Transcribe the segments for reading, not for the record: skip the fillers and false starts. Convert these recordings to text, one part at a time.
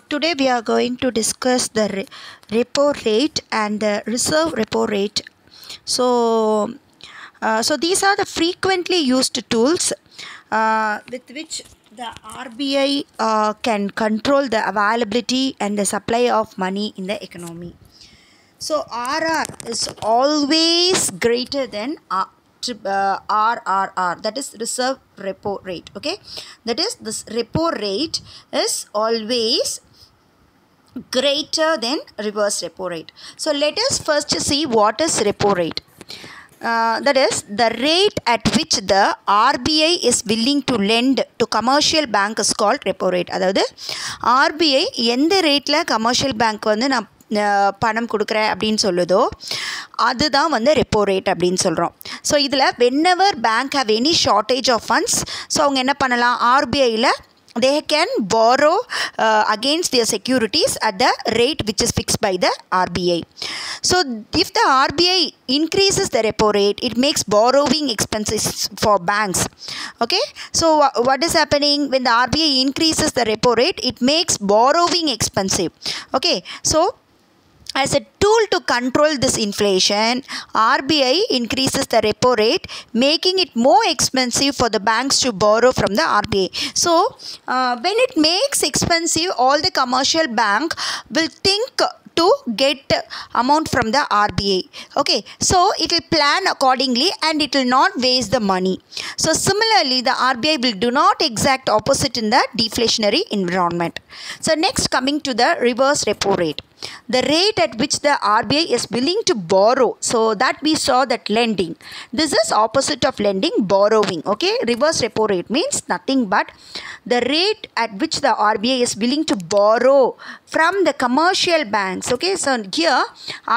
today we are going to discuss the repo rate and the reserve repo rate. So these are the frequently used tools with which the RBI can control the availability and the supply of money in the economy. So RR is always greater than RRR, that is reserve repo rate. Okay, that is, this repo rate is always greater than reverse repo rate. So let us first see what is repo rate. That is the rate at which the RBI is willing to lend to commercial bank is called repo rate. அதாவது RBI எந்த ரேட்டில் commercial bank வந்து நான் பணம் கொடுக்குறேன் அப்படின்னு சொல்லுதோ அதுதான் வந்து ரெப்போ ரேட் அப்படின்னு சொல்கிறோம். ஸோ இதில் whenever bank have any shortage of funds, so அவங்க என்ன பண்ணலாம், RBIயில் they can borrow against their securities at the rate which is fixed by the RBI. So if the RBI increases the repo rate, it makes borrowing expenses for banks. Okay, so what is happening when the RBI increases the repo rate? It makes borrowing expensive. Okay, so as a tool to control this inflation, RBI increases the repo rate, making it more expensive for the banks to borrow from the RBI. So, when it makes expensive, all the commercial bank will think to get amount from the RBI. Okay, so it will plan accordingly and it will not waste the money. So similarly, the RBI will do not exact opposite in the deflationary environment. So next, coming to the reverse repo rate, the rate at which the RBI is willing to borrow. So that we saw that lending, this is opposite of lending, borrowing. Okay, reverse repo rate means nothing but the rate at which the RBI is willing to borrow from the commercial banks. Okay, so here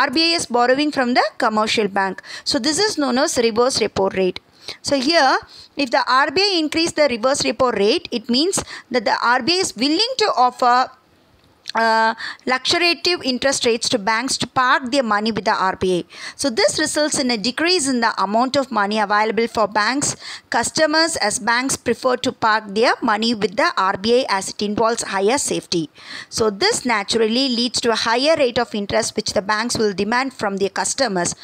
RBI is borrowing from the commercial bank, so this is known as reverse repo rate. So here, if the RBI increase the reverse repo rate, it means that the RBI is willing to offer lucrative interest rates to banks to park their money with the RBI. So this results in a decrease in the amount of money available for banks customers, as banks prefer to park their money with the RBI as it involves higher safety. So this naturally leads to a higher rate of interest which the banks will demand from their customers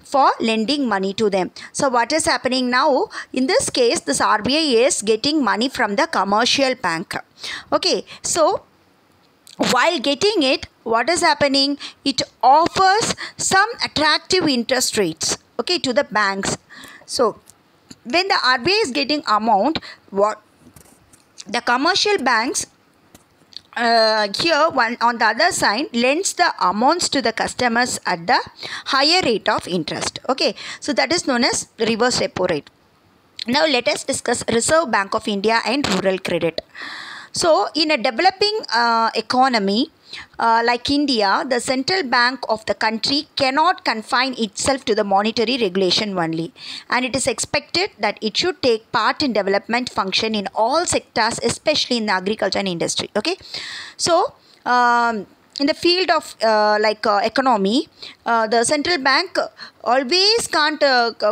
for lending money to them. So what is happening now? In this case, this RBI is getting money from the commercial bank. Okay, so while getting it, what is happening? It offers some attractive interest rates, okay, to the banks. So when the RBI is getting amount, what the commercial banks here one on the other side lends the amounts to the customers at the higher rate of interest. Okay, so that is known as reverse repo rate. Now let us discuss Reserve Bank of India and rural credit. So in a developing economy like India, the central bank of the country cannot confine itself to the monetary regulation only, and it is expected that it should take part in development function in all sectors, especially in the agriculture and industry. Okay, so in the field of economy, the central bank always can't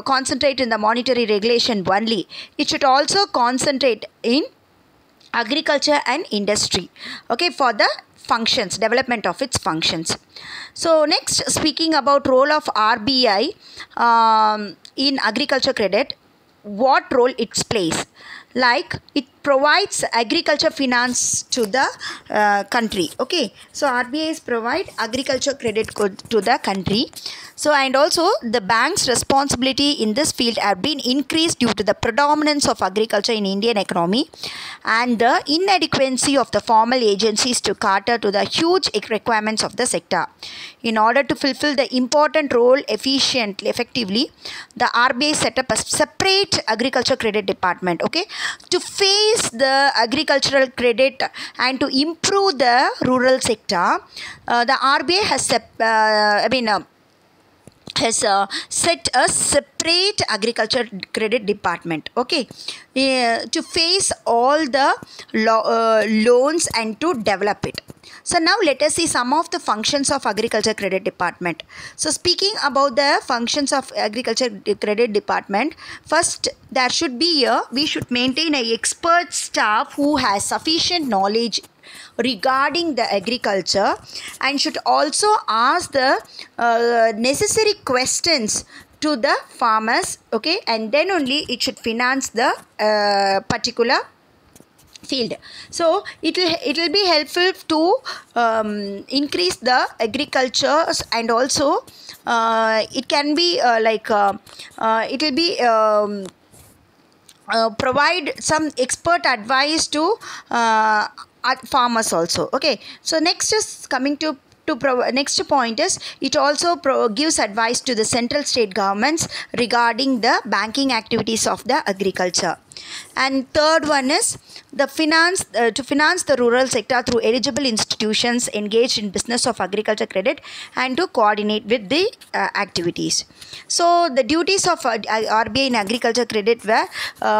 concentrate in the monetary regulation only. It should also concentrate in agriculture and industry, okay, for the functions, development of its functions. So next, speaking about role of RBI in agriculture credit, what role it plays? Like, it provides agriculture finance to the country. Okay, so RBI is provide agriculture credit to the country. So, and also the bank's responsibility in this field have been increased due to the predominance of agriculture in Indian economy and the inadequacy of the formal agencies to cater to the huge requirements of the sector. In order to fulfill the important role effectively, the RBI set up a separate agriculture credit department, okay, to face the agricultural credit and to improve the rural sector. The RBI has set a separate agriculture credit department, okay, to face all the loans and to develop it. So now let us see some of the functions of agriculture credit department. So speaking about the functions of agriculture credit department, first there should be we should maintain an expert staff who has sufficient knowledge regarding the agriculture and should also ask the necessary questions to the farmers, okay, and then only it should finance the particular field. So it will be helpful to increase the agriculture, and also it can be it will be provide some expert advice to farmers also. Okay, so next is coming to next point is it also gives advice to the central state governments regarding the banking activities of the agriculture. And third one is the to finance the rural sector through eligible institutions engaged in business of agriculture credit and to coordinate with the activities. So the duties of RBI in agriculture credit were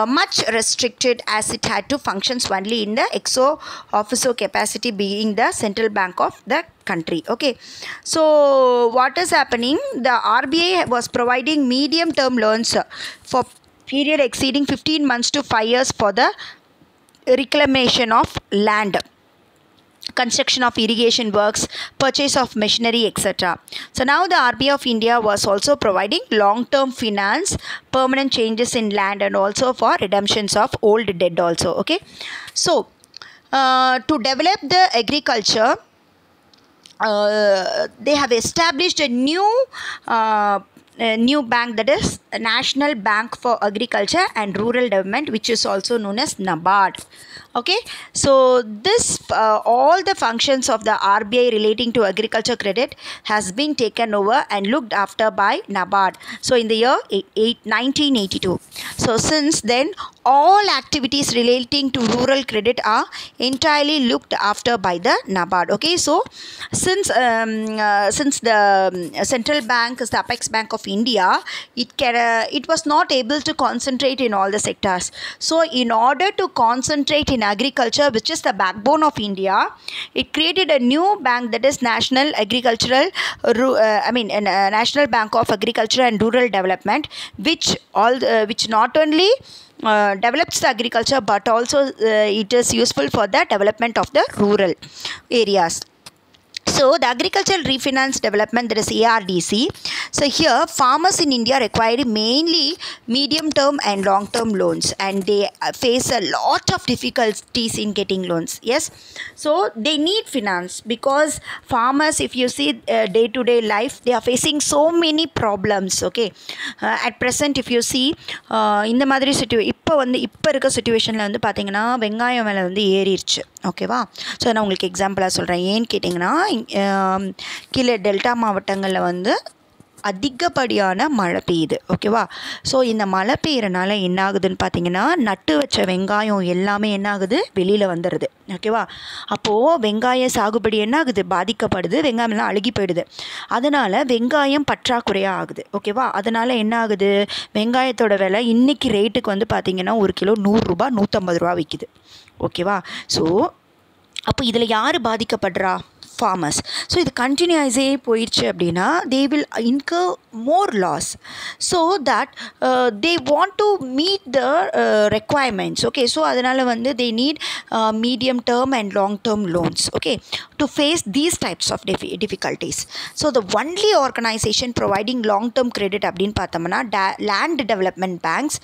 much restricted, as it had to functions only in the exo officio capacity, being the central bank of the country. Okay, so what is happening, the RBI was providing medium term loans for period exceeding 15 months to 5 years for the reclamation of land, construction of irrigation works, purchase of machinery, etc. So now the RBI of India was also providing long-term finance, permanent changes in land, and also for redemptions of old debt also. Okay, so to develop the agriculture, they have established a new bank, that is National Bank for Agriculture and Rural Development, which is also known as Nabard. Okay, so this all the functions of the RBI relating to agriculture credit has been taken over and looked after by Nabard. So in the year 1982. So since then, all activities relating to rural credit are entirely looked after by the Nabard. Okay, so since the central bank is the apex bank of India, it was not able to concentrate in all the sectors. So in order to concentrate in agriculture, which is the backbone of India, it created a new bank, that is National National Bank of Agriculture and Rural Development, which not only develops the agriculture, but also it is useful for the development of the rural areas. So the Agricultural Refinance Development, that is ARDC. So here farmers in India require mainly medium term and long term loans, and they face a lot of difficulties in getting loans. Yes, so they need finance, because farmers, if you see day to day life, they are facing so many problems. Okay, at present if you see இந்த மாதிரி இப்போ இருக்க சிச்சுவேஷனில் வந்து பார்த்தீங்கன்னா வெங்காயம் விலை வந்து ஏறிடுச்சு. ஓகேவா, ஸோ நான் உங்களுக்கு எக்ஸாம்பிளாக சொல்கிறேன். ஏன்னு கேட்டிங்கன்னா, கீழே டெல்டா மாவட்டங்களில் வந்து அதிகப்படியான மழை பெய்யுது. ஓகேவா, ஸோ இந்த மழை பெய்யறனால என்ன ஆகுதுன்னு பார்த்தீங்கன்னா, நட்டு வச்ச வெங்காயம் எல்லாமே என்ன ஆகுது, வெளியில் வந்துடுது. ஓகேவா, அப்போது வெங்காய சாகுபடி என்ன ஆகுது, பாதிக்கப்படுது. வெங்காயம்லாம் அழுகி போயிடுது. அதனால் வெங்காயம் பற்றாக்குறையாக ஆகுது. ஓகேவா, அதனால் என்ன ஆகுது, வெங்காயத்தோட விலை இன்றைக்கி ரேட்டுக்கு வந்து பார்த்திங்கன்னா 1 கிலோ 100 ரூபா 150 ரூபா விற்கிது. ஓகேவா, ஸோ அப்போ இதில் யார் பாதிக்கப்படுறா, farmers. So இது continue ஆகிட்டே போயிடுச்சு அப்படின்னா they will incur more loss, so that they want to meet the requirements. Okay, so அதனால் வந்து they need medium term and long term loans, okay, to face these types of difficulties. So the only organization providing long term credit அப்படின்னு பார்த்தோம்னா land development banks,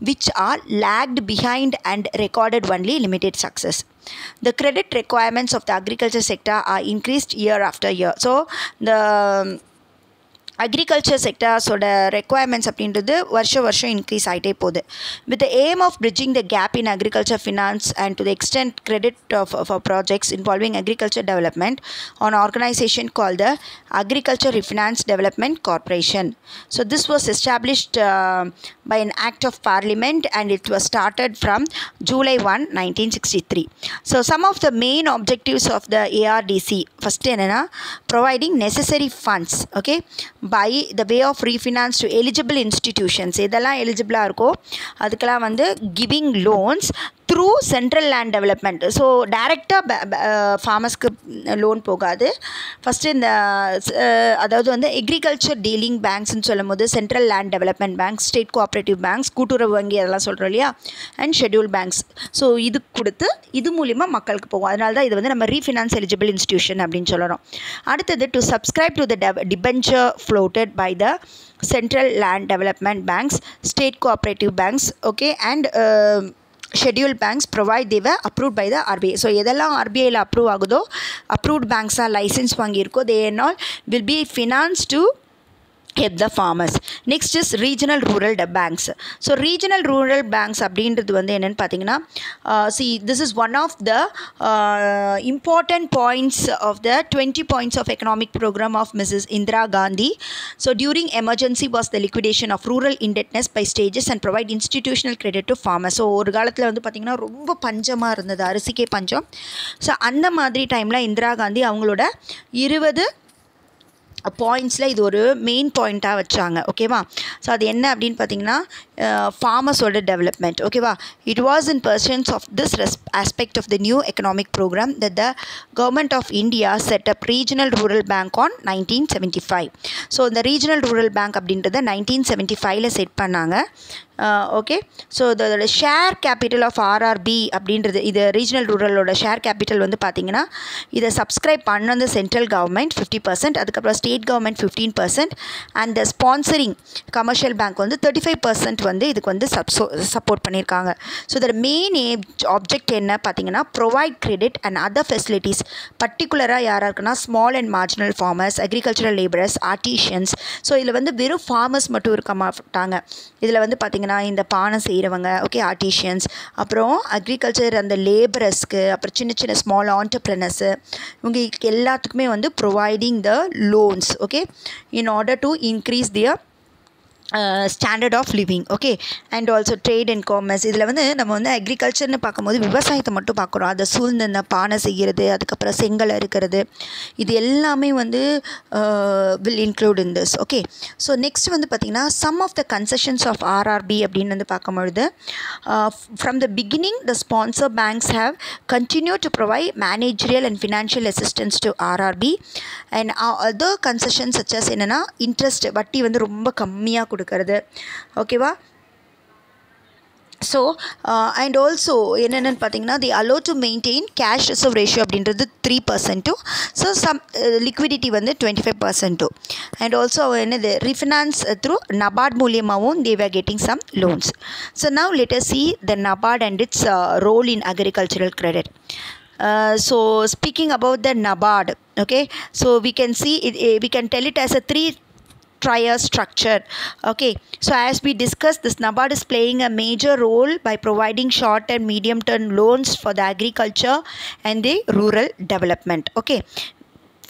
which are lagged behind and recorded only limited success. The credit requirements of the agriculture sector are increased year after year. So the agriculture sectorஸோட requirements அப்படின்றது வருஷம் increase ஆகிட்டே போகுது. With the aim of bridging the gap in agriculture finance and to the extent credit for projects involving agriculture development, an organization called the Agriculture Refinance Development Corporation. So this was established by an act of parliament, and it was started from July 1, 1963. So some of the main objectives of the ARDC, first என்னன்னா providing necessary funds, okay, by the way of refinance to eligible institutions. இதெல்லாம் எலிஜிபிளாக இருக்கோ அதுக்கெல்லாம் வந்து giving loans through central land development. So டைரெக்டாக ஃபார்மர்ஸ்க்கு loan போகாது. First இந்த அதாவது வந்து எக்ரிகல்ச்சர் டீலிங் பேங்க்ஸ்ன்னு சொல்லும் போது central land development banks, state cooperative banks, கூட்டுறவு வங்கி அதெல்லாம் சொல்கிறோம் இல்லையா, அண்ட் ஷெட்யூல் பேங்க்ஸ். ஸோ இது கொடுத்து இது மூலிமா மக்களுக்கு போகும். அதனால தான் இது வந்து நம்ம ரீஃபினான்ஸ் எலிஜிபிள் இன்ஸ்டிடியூஷன் அப்படின்னு சொல்கிறோம். அடுத்தது to subscribe to the debenture floated by the central land development banks, state cooperative banks, okay, and scheduled banks provide they were approved by the RBI. So எதெல்லாம் RBI ல approve ஆகுதோ, approved banks are license வாங்கியிருக்கோ, they and all will be financed to help the farmers. Next is regional rural banks. So regional rural banks அப்படின்றது வந்து என்னன்னு பார்த்தீங்கன்னா, see this is one of the important points of the 20 points of economic program of Mrs. Indira Gandhi. So during emergency was the liquidation of rural indebtedness by stages and provide institutional credit to farmers. So ஒரு காலத்தில் வந்து பார்த்திங்கன்னா ரொம்ப பஞ்சமாக இருந்தது, அரிசிக்கே பஞ்சம். So அந்த மாதிரி டைமில் இந்திரா காந்தி அவங்களோட 20 பாயிண்ட்ஸில் இது ஒரு மெயின் பாயிண்ட்டாக வச்சாங்க. ஓகேவா? ஸோ அது என்ன அப்படின்னு பார்த்தீங்கன்னா, ஃபார்மர்ஸோட டெவலப்மெண்ட். ஓகேவா? It was in pursuance of this aspect of the new economic programme that the government of India set up regional rural bank on 1975. So இந்த ரீஜனல் ரூரல் பேங்க் அப்படின்றத 1975 செட் பண்ணாங்க. ஓகே, ஸோ இதோட share capital of RRB அப்படின்றது, இது regional ரூரலோட share capital வந்து பார்த்திங்கன்னா, இதை subscribe பண்ணது சென்ட்ரல் கவர்மெண்ட் 50%, அதுக்கப்புறம் state government 15%, and the sponsoring commercial bank வந்து 35% வந்து இதுக்கு வந்து சப்போர்ட் பண்ணியிருக்காங்க. ஸோ இதோட மெயின் ஆப்ஜெக்ட் என்ன பார்த்தீங்கன்னா, provide credit and other facilities. பர்டிகுலராக யாராக இருக்குன்னா, small and marginal farmers, agricultural labourers, artisans. So இதில் வந்து வெறும் ஃபார்மர்ஸ் மட்டும் இருக்க மாட்டாங்க. இதில் வந்து பார்த்திங்கன்னா இந்த பானை செய்கிறவங்க, ஓகே, ஆர்டிஷியன்ஸ், அப்புறம் அக்ரிகல்ச்சர் அந்த லேபரர்ஸ்க்கு, அப்புறம் சின்ன சின்ன ஸ்மால் ஆண்டர்ப்ரெனர்ஸு, இவங்க எல்லாத்துக்குமே வந்து providing the loans, okay, in order to increase their standard of living. Okay, and also trade and commerce. இதில் வந்து நம்ம வந்து அக்ரிகல்ச்சர்னு பார்க்கும்போது விவசாயத்தை மட்டும் பார்க்குறோம். அதை சூழ்ந்து இந்த பானை செய்கிறது, அதுக்கப்புறம் செங்கல் இருக்கிறது, இது எல்லாமே வந்து will include in this. Okay, so next வந்து பார்த்திங்கன்னா, some of the concessions of RRB அப்படின்னு வந்து பார்க்கும்பொழுது, from the beginning the sponsor banks have continue to provide managerial and financial assistance to RRB and other concessions such as என்னென்னா, interest வட்டி வந்து ரொம்ப கம்மியாக கொடுக்குறது. ஓகேவா? ஸோ அண்ட் ஆல்சோ என்னென்னு பார்த்தீங்கன்னா, the allow to maintain cash reserve ratio அப்படின்றது 3%. ஸோ சம் லிக்விடிட்டி வந்து 25%. அண்ட் ஆல்சோ என்னது, ரீஃபினான்ஸ் த்ரூ நபார்ட் மூலியமாகவும் they were getting some loans. So now let us see the Nabard and its role in agricultural credit. So speaking about the Nabard, okay, so we can see it, we can tell it as a three-tier structure. Okay, so as we discussed, this Nabard is playing a major role by providing short and medium term loans for the agriculture and the rural development. Okay,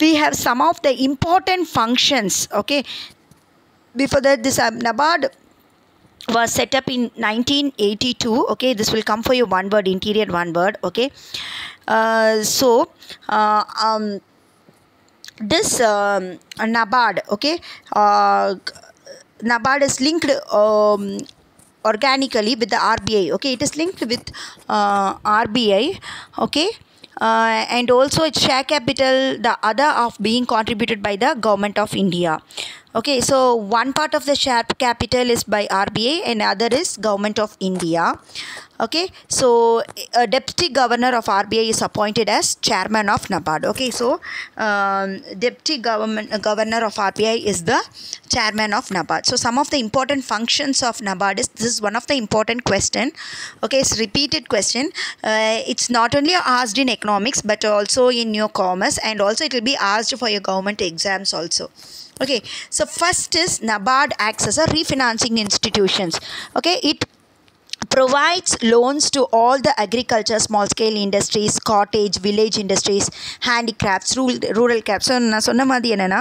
we have some of the important functions. Okay, before that, this Nabard was set up in 1982. Okay, this will come for you one word, interior one word. Okay, this Nabard, okay, Nabard is linked organically with the RBI. Okay, it is linked with RBI. Okay, and also its share capital, the other of being contributed by the government of India. Okay, so one part of the share capital is by RBI and other is government of India. Okay, so a deputy governor of RBI is appointed as chairman of Nabard. Okay, so deputy governor of RBI is the chairman of Nabard. So some of the important functions of Nabard is, this is one of the important question. Okay, it's repeated question. It's not only asked in economics but also in your commerce, and also it will be asked for your government exams also. Okay, so first is Nabard acts as a refinancing institutions. Okay, it provides loans to all the agriculture, small scale industries, cottage, village industries, handicrafts, rural crafts. So நான் சொன்ன மாதிரி என்னென்னா,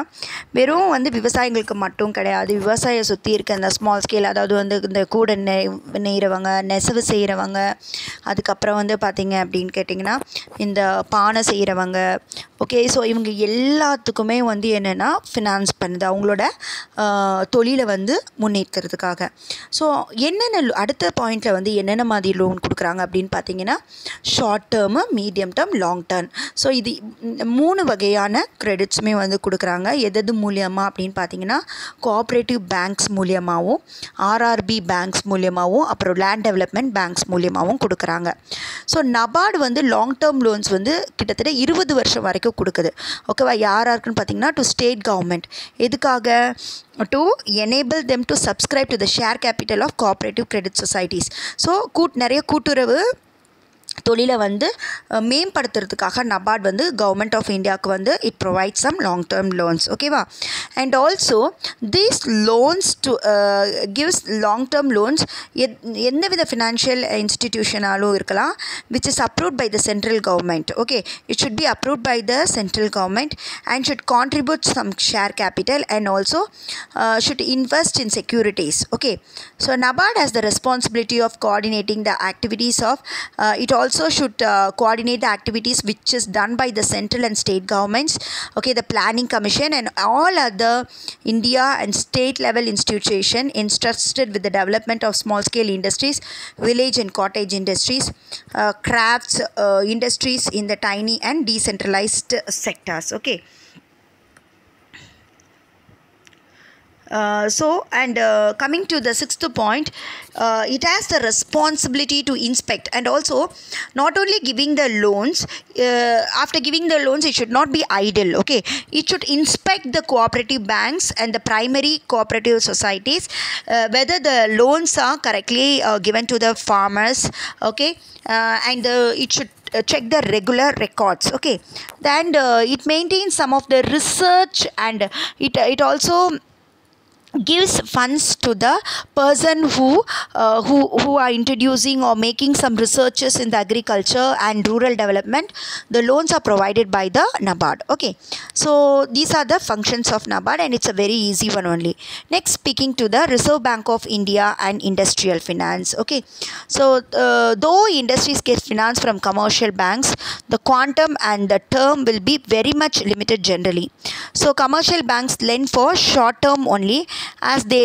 வெறும் வந்து விவசாயிகளுக்கு மட்டும் கிடையாது, விவசாயம் சுற்றி இருக்க இந்த ஸ்மால் ஸ்கேல், அதாவது வந்து இந்த கூடை நெய்கிறவங்க, நெசவு செய்கிறவங்க, அதுக்கப்புறம் வந்து பார்த்திங்க அப்படின்னு கேட்டிங்கன்னா இந்த பானை செய்கிறவங்க, ஓகே. ஸோ இவங்க எல்லாத்துக்குமே வந்து என்னென்னா ஃபினான்ஸ் பண்ணுது அவங்களோட தொழிலை வந்து முன்னேற்றுறதுக்காக. ஸோ என்னென்ன அடுத்த பாயிண்டில் வந்து என்னென்ன மாதிரி லோன் கொடுக்குறாங்க அப்படின்னு பார்த்தீங்கன்னா short term, medium term, long term. So இது 3 வகையான கிரெடிட்ஸுமே வந்து கொடுக்குறாங்க. எது மூலியமாக அப்படின்னு பார்த்தீங்கன்னா கோஆப்ரேட்டிவ் பேங்க்ஸ் மூலியமாகவும், ஆர்ஆர்பி பேங்க்ஸ் மூலியமாகவும், அப்புறம் லேண்ட் டெவலப்மெண்ட் பேங்க்ஸ் மூலியமாகவும் கொடுக்குறாங்க. ஸோ நபார்டு வந்து லாங் டேர்ம் லோன்ஸ் வந்து கிட்டத்தட்ட 20 வருஷம் வரைக்கும் கொடுக்குது. ஓகேவா? யாருக்குன்னு பார்த்தீங்கன்னா டு ஸ்டேட் கவர்மெண்ட். எதுக்காக? to enable them to subscribe to the share capital of cooperative credit societies. So நிறைய கூட்டுறவு தொழிலை வந்து மேம்படுத்துறதுக்காக நபார்ட் வந்து கவர்மெண்ட் ஆஃப் இந்தியாவுக்கு வந்து it provide some long term loans. ஓகேவா? And also these loans to gives long term loans எந்தவித financial இன்ஸ்டிடியூஷனாலும் இருக்கலாம் which is approved by the central government. Okay, it should be approved by the central government and should contribute some share capital and also should invest in securities. Okay, so Nabard has the responsibility of coordinating the activities of it also should coordinate the activities which is done by the central and state governments. Okay, the planning commission and all other India and state level institution entrusted with the development of small scale industries, village and cottage industries, crafts industries in the tiny and decentralized sectors. Okay. Coming to the 6th point, it has the responsibility to inspect and also not only giving the loans, after giving the loans it should not be idle. Okay, it should inspect the cooperative banks and the primary cooperative societies whether the loans are correctly given to the farmers. Okay, and it should check the regular records. Okay, then it maintains some of the research and it also gives funds to the person who are introducing or making some researches in the agriculture and rural development. The loans are provided by the Nabard. Okay, so these are the functions of Nabard and it's a very easy one only. Next, speaking to the Reserve Bank of India and industrial finance. Okay, so though industries get finance from commercial banks, the quantum and the term will be very much limited generally. So commercial banks lend for short term only, as they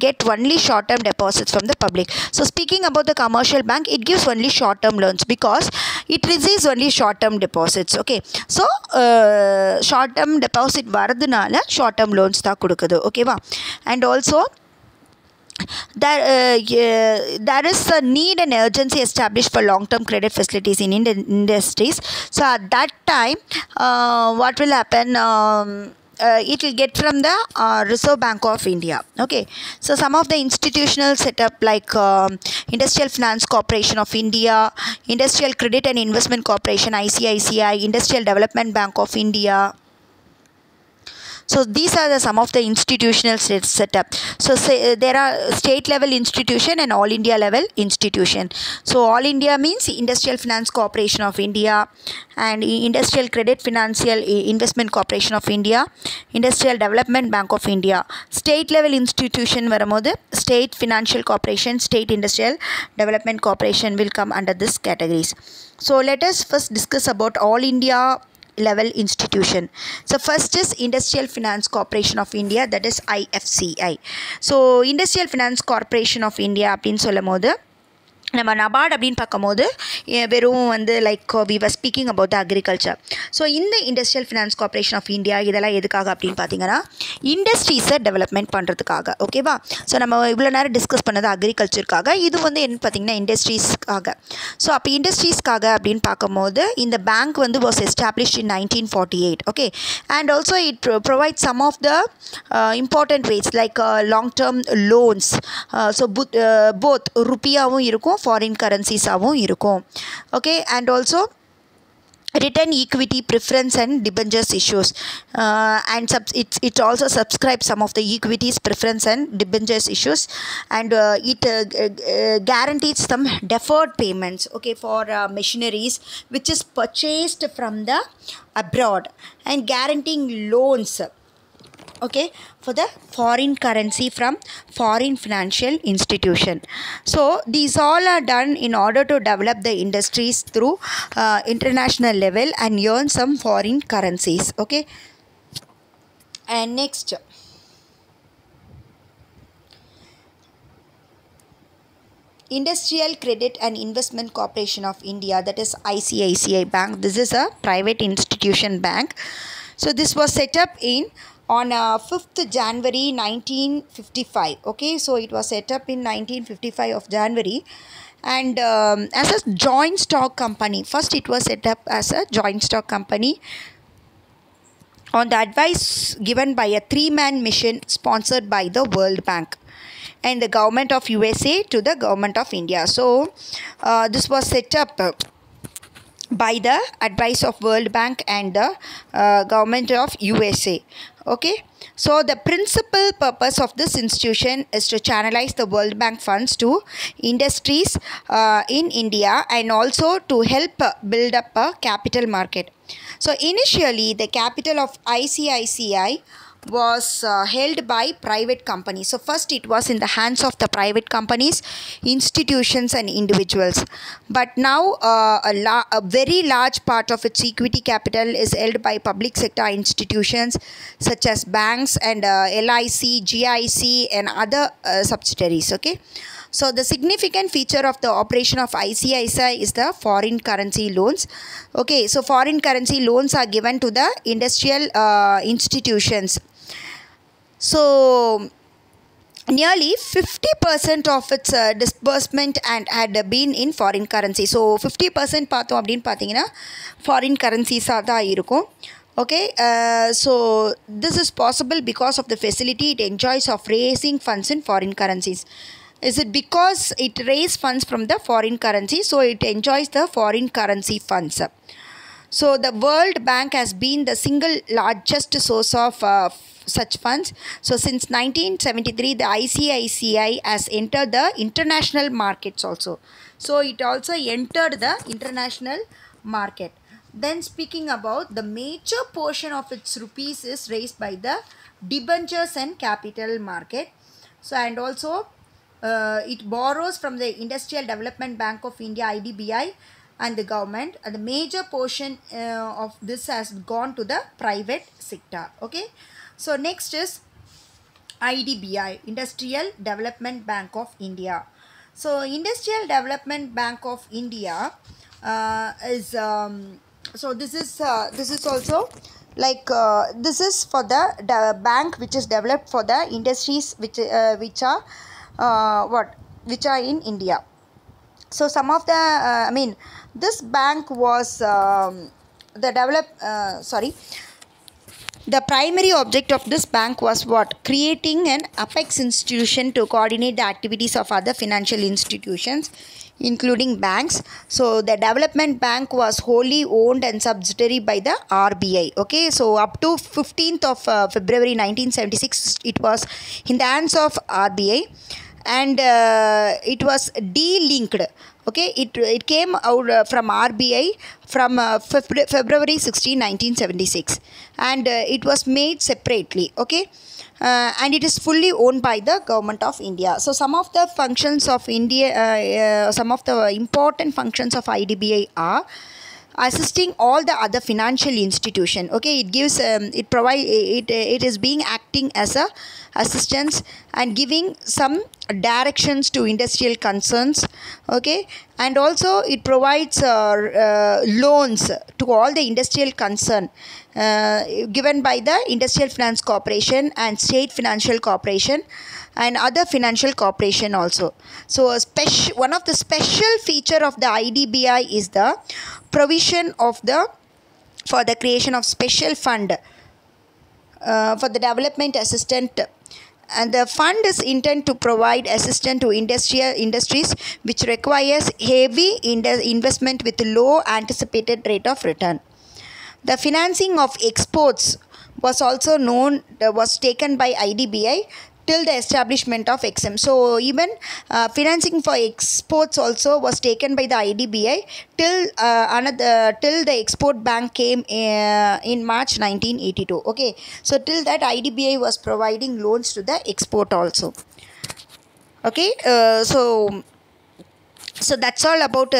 get only short term deposits from the public. So speaking about the commercial bank, it gives only short term loans because it receives only short term deposits. Okay, so short term deposit varadunala short term loans tha kudukudhu. Okay va? And also there is a need and urgency established for long term credit facilities in industries. So at that time what will happen, it will get from the Reserve Bank of India. Okay, so some of the institutional setup like Industrial Finance Corporation of India, Industrial Credit and Investment Corporation ICCI, Industrial Development Bank of India. So these are some of the institutional setup. So there are state level institution and all India level institution. So all India means Industrial Finance Corporation of India and Industrial Credit Financial Investment Corporation of India, Industrial Development Bank of India. State level institution varamodhu State Financial Corporation, State Industrial Development Corporation will come under this categories. So let us first discuss about all India level institution. So first is Industrial Finance Corporation of India, that is IFCI. So Industrial Finance Corporation of India அப்படினு சொல்லும்போது நம்ம நபார்ட் அப்படின்னு பார்க்கும்போது வெறும் வந்து like we were speaking about the agriculture. So இந்த industrial finance corporation of India இதெல்லாம் எதுக்காக அப்படின்னு பார்த்தீங்கன்னா இண்டஸ்ட்ரீஸை டெவலப்மெண்ட் பண்ணுறதுக்காக. ஓகேவா? ஸோ நம்ம இவ்வளோ நேரம் டிஸ்கஸ் பண்ணது அக்ரிகல்ச்சருக்காக, இது வந்து என்ன பார்த்தீங்கன்னா இண்டஸ்ட்ரீஸ்க்காக. ஸோ அப்போ இண்டஸ்ட்ரீஸ்க்காக அப்படின்னு பார்க்கும்போது இந்த பேங்க் வந்து was established in 1948. Okay, and also it provide some of the important rates like long term loans. So both ருப்பியாகவும் இருக்கும், foreign currencies ஆவும் இருக்கும். Okay, and also return equity preference and debentures issues and it also subscribes some of the equities preference and debentures issues and it guarantees some deferred payments, okay, for machineries which is purchased from the abroad and guaranteeing loans okay, for the foreign currency from foreign financial institution. So these all are done in order to develop the industries through international level and earn some foreign currencies. Okay, and next, Industrial Credit and Investment Corporation of India, that is ICICI Bank. This is a private institution bank. So this was set up on 5th January 1955. Okay, so it was set up in 1955 of January, and as a joint stock company. First it was set up as a joint stock company on the advice given by a 3-man mission sponsored by the World Bank and the government of USA to the government of India. So this was set up by the advice of World Bank and the government of USA. Okay, so the principal purpose of this institution is to channelize the World Bank funds to industries in India, and also to help build up a capital market. So initially the capital of ICICI was held by private companies. So first it was in the hands of the private companies, institutions and individuals, but now a very large part of its equity capital is held by public sector institutions such as banks and LIC, GIC and other subsidiaries. Okay, so the significant feature of the operation of ICICI is the foreign currency loans. Okay, so foreign currency loans are given to the industrial institutions. So nearly 50% of its disbursement and had been in foreign currency. So 50% பார்த்தோம் அப்படின்னு பார்த்தீங்கன்னா foreign currencies தான் இருக்கும். Okay, so this is possible because of the facility it enjoys of raising funds in foreign currencies. Is it because it raised funds from the foreign currency, so it enjoys the foreign currency funds? So the World Bank has been the single largest source of such funds. So since 1973 the ICICI has entered the international markets also. So it also entered the international market. Then speaking about the major portion of its rupees is raised by the debentures and capital market. So and also it borrows from the Industrial Development Bank of India, IDBI, and the government, and the major portion of this has gone to the private sector. Okay, so next is IDBI, Industrial Development Bank of India. So Industrial Development Bank of India is so this is also like this is for the bank which is developed for the industries which are in India. So some of the this bank was the primary object of this bank was what? Creating an apex institution to coordinate the activities of other financial institutions, including banks. So the development bank was wholly owned and subsidiary by the RBI. Okay, so up to 15th of February 1976 it was in the hands of RBI, and it was de-linked. Okay, it came out from RBI from February 16, 1976, and it was made separately. Okay, and it is fully owned by the government of India. So some of the functions of India, some of the important functions of IDBI are assisting all the other financial institution. Okay, it gives it is being acting as a assistance and giving some directions to industrial concerns. Okay, and also it provides loans to all the industrial concern given by the Industrial Finance Corporation and State Financial Corporation and other financial corporation also. So one of the special feature of the IDBI is the provision of for the creation of special fund for the development assistance, and the fund is intended to provide assistance to industries which requires heavy investment with low anticipated rate of return. The financing of exports was also was taken by IDBI till the establishment of XM. So even financing for exports also was taken by the IDBI till the export bank came in March 1982. Okay, so till that IDBI was providing loans to the export also. Okay, so that's all about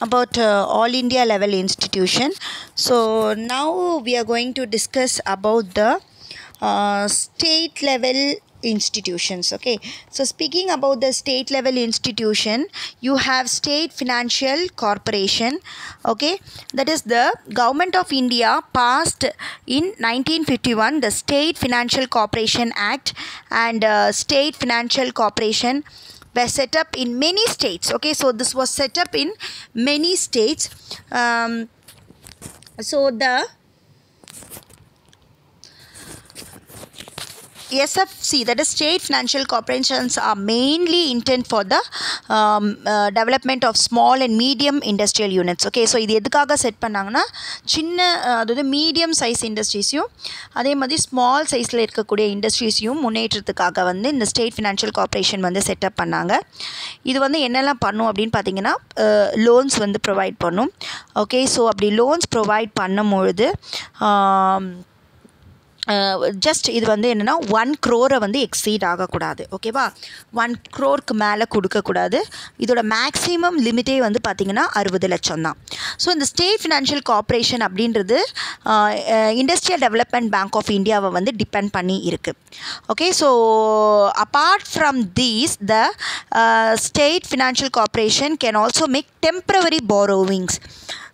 about all India level institution. So now we are going to discuss about the state level institutions. Okay, so speaking about the state level institution, you have State Financial Corporation. Okay, that is the Government of India passed in 1951 the State Financial Corporation Act, and State Financial Corporation were set up in many states. Okay, so this was set up in many states. So the SFC, that is State Financial Corporations, are mainly intended for the development of small and medium industrial units. Okay, so இது எதுக்காக set பண்ணாங்கன்னா சின்ன அதாவது medium size இண்டஸ்ட்ரீஸையும் அதே மாதிரி small சைஸில் இருக்கக்கூடிய இண்டஸ்ட்ரீஸையும் முன்னேற்றத்துக்காக வந்து இந்த ஸ்டேட் ஃபினான்ஷியல் கார்ப்பரேஷன் வந்து செட்டப் பண்ணாங்க. இது வந்து என்னெல்லாம் பண்ணும் அப்படின்னு பார்த்தீங்கன்னா லோன்ஸ் வந்து ப்ரொவைட் பண்ணும். ஓகே, ஸோ அப்படி லோன்ஸ் ப்ரொவைட் பண்ணும்பொழுது ஜஸ்ட் இது வந்து என்னென்னா 1 crore வந்து எக்ஸீட் ஆகக்கூடாது. ஓகேவா, 1 crore மேலே கொடுக்கக்கூடாது. இதோட மேக்ஸிமம் லிமிட்டே வந்து பார்த்திங்கன்னா 60 லட்சம் தான். ஸோ இந்த ஸ்டேட் ஃபினான்ஷியல் கார்ப்பரேஷன் அப்படின்றது இண்டஸ்ட்ரியல் டெவலப்மெண்ட் பேங்க் ஆஃப் இந்தியாவை வந்து டிபெண்ட் பண்ணி இருக்குது. Okay, so apart from these the state financial corporation can also make temporary borrowings.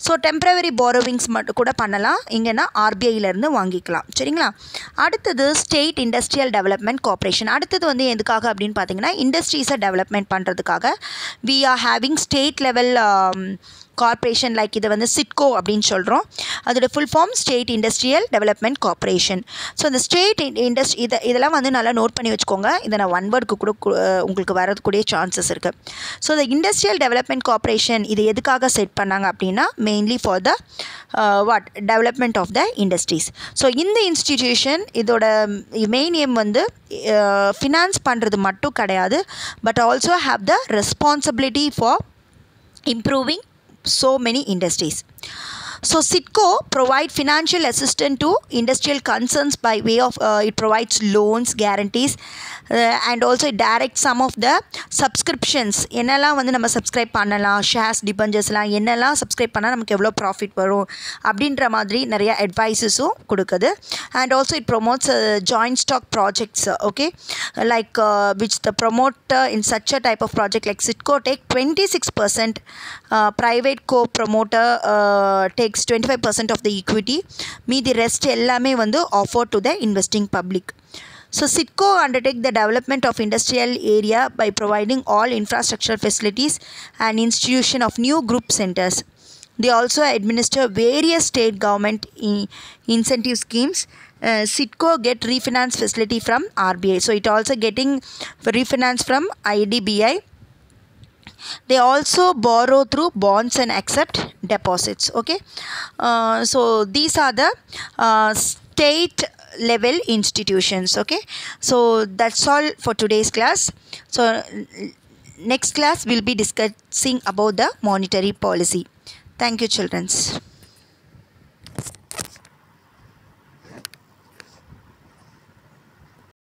So temporary borrowings மட்டும் கூட பண்ணலாம், இங்கன்னா ஆர்பிஐலேருந்து வாங்கிக்கலாம். சரிங்களா, அடுத்தது ஸ்டேட் இண்டஸ்ட்ரியல் டெவலப்மெண்ட் கார்ப்பரேஷன். அடுத்தது வந்து எதுக்காக அப்படின்னு பார்த்தீங்கன்னா இண்டஸ்ட்ரீஸை டெவலப்மெண்ட் பண்ணுறதுக்காக we are having state level corporation. Like இதை வந்து சிட்கோ அப்படின்னு சொல்கிறோம். அதோட full form state industrial development corporation. So இந்த ஸ்டேட் இதெல்லாம் வந்து நல்லா நோட் பண்ணி வச்சுக்கோங்க. இதை நான் ஒன் வேர்டுக்கு கூட உங்களுக்கு வரதுக்கூடிய சான்சஸ் இருக்குது. ஸோ இந்த இண்டஸ்ட்ரியல் டெவலப்மெண்ட் கார்ப்பரேஷன் இது எதுக்காக செட் பண்ணாங்க அப்படின்னா mainly for the development of the industries. So இந்த இன்ஸ்டிடியூஷன் இதோட மெயின் எய்ம் வந்து ஃபினான்ஸ் பண்ணுறது மட்டும் கிடையாது, but also have the responsibility for improving so many industries. So SIDCO provide financial assistance to industrial concerns by way of it provides loans, guarantees, and also it directs some of the subscriptions. என்னெல்லாம் வந்து நம்ம subscribe பண்ணலாம், shares டிபெஞ்சர்ஸ்லாம் என்னெல்லாம் subscribe பண்ணால் நமக்கு எவ்வளோ profit வரும் அப்படின்ற மாதிரி நிறைய அட்வைஸஸும் கொடுக்குது. And also it promotes joint stock projects. Okay, like which the promoter in such a type of project like SIDCO take 26%, private co-promoter takes 25% of the equity. மீதி ரெஸ்ட் எல்லாமே வந்து offer to the investing public. So SIDCO undertake the development of industrial area by providing all infrastructural facilities and institution of new group centers. They also administer various state government incentive schemes. SIDCO get refinance facility from RBI. So it also getting refinance from IDBI. They also borrow through bonds and accept deposits. Okay, so these are the state level institutions. Okay, so that's all for today's class. So next class we'll be discussing about the monetary policy. Thank you, children.